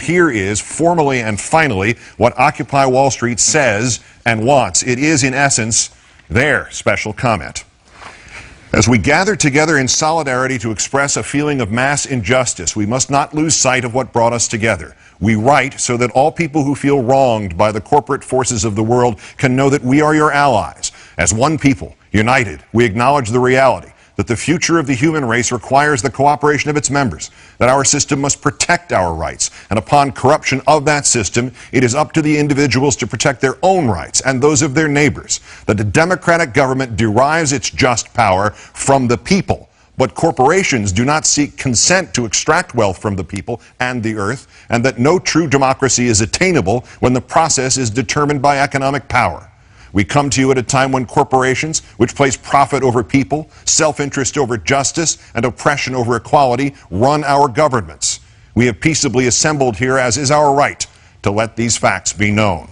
Here is, formally and finally, what Occupy Wall Street says and wants. It is, in essence, their special comment. As we gather together in solidarity to express a feeling of mass injustice, we must not lose sight of what brought us together. We write so that all people who feel wronged by the corporate forces of the world can know that we are your allies. As one people, united, we acknowledge the reality that the future of the human race requires the cooperation of its members, that our system must protect our rights, and upon corruption of that system, it is up to the individuals to protect their own rights and those of their neighbors, that the democratic government derives its just power from the people, but corporations do not seek consent to extract wealth from the people and the earth, and that no true democracy is attainable when the process is determined by economic power. We come to you at a time when corporations, which place profit over people, self-interest over justice, and oppression over equality, run our governments. We have peaceably assembled here, as is our right, to let these facts be known.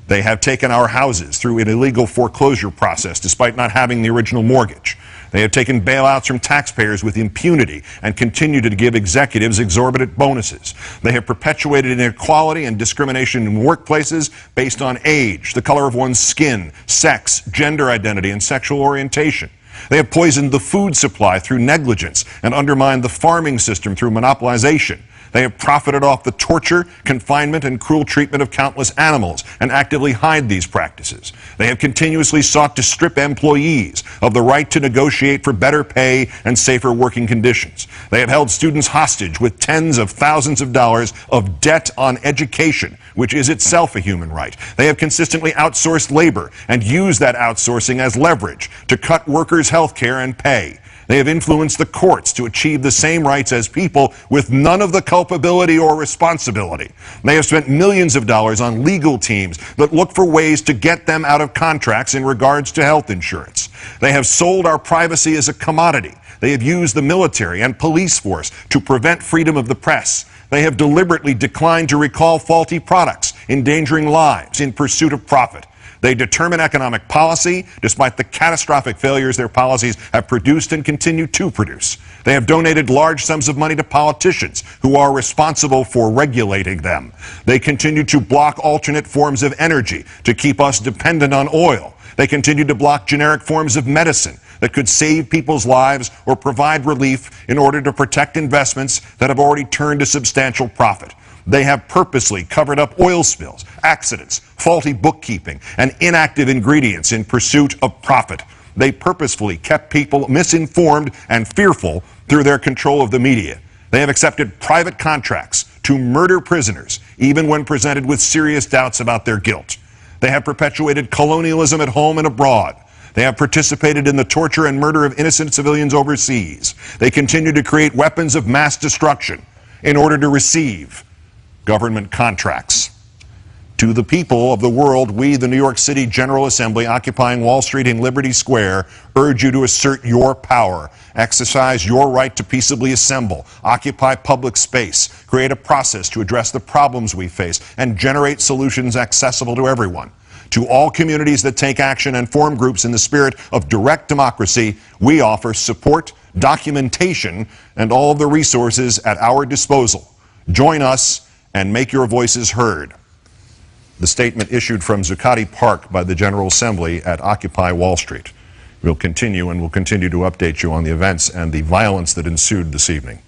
They have taken our houses through an illegal foreclosure process despite not having the original mortgage. They have taken bailouts from taxpayers with impunity and continue to give executives exorbitant bonuses. They have perpetuated inequality and discrimination in workplaces based on age, the color of one's skin, sex, gender identity, and sexual orientation. They have poisoned the food supply through negligence and undermined the farming system through monopolization. They have profited off the torture, confinement, and cruel treatment of countless animals and actively hide these practices. They have continuously sought to strip employees of the right to negotiate for better pay and safer working conditions. They have held students hostage with tens of thousands of dollars of debt on education, which is itself a human right. They have consistently outsourced labor and used that outsourcing as leverage to cut workers' health care and pay. They have influenced the courts to achieve the same rights as people with none of the culpability or responsibility. They have spent millions of dollars on legal teams that look for ways to get them out of contracts in regards to health insurance. They have sold our privacy as a commodity. They have used the military and police force to prevent freedom of the press. They have deliberately declined to recall faulty products, endangering lives in pursuit of profit. They determine economic policy despite the catastrophic failures their policies have produced and continue to produce. They have donated large sums of money to politicians who are responsible for regulating them. They continue to block alternate forms of energy to keep us dependent on oil. They continue to block generic forms of medicine that could save people's lives or provide relief in order to protect investments that have already turned a substantial profit. They have purposely covered up oil spills, accidents, faulty bookkeeping, and inactive ingredients in pursuit of profit. They purposefully kept people misinformed and fearful through their control of the media. They have accepted private contracts to murder prisoners, even when presented with serious doubts about their guilt. They have perpetuated colonialism at home and abroad. They have participated in the torture and murder of innocent civilians overseas. They continue to create weapons of mass destruction in order to receive government contracts. To the people of the world, we, the New York City General Assembly, occupying Wall Street and Liberty Square, urge you to assert your power, exercise your right to peaceably assemble, occupy public space, create a process to address the problems we face, and generate solutions accessible to everyone. To all communities that take action and form groups in the spirit of direct democracy, we offer support, documentation, and all of the resources at our disposal. Join us and make your voices heard. The statement issued from Zuccotti Park by the General Assembly at Occupy Wall Street. We'll continue to update you on the events and the violence that ensued this evening.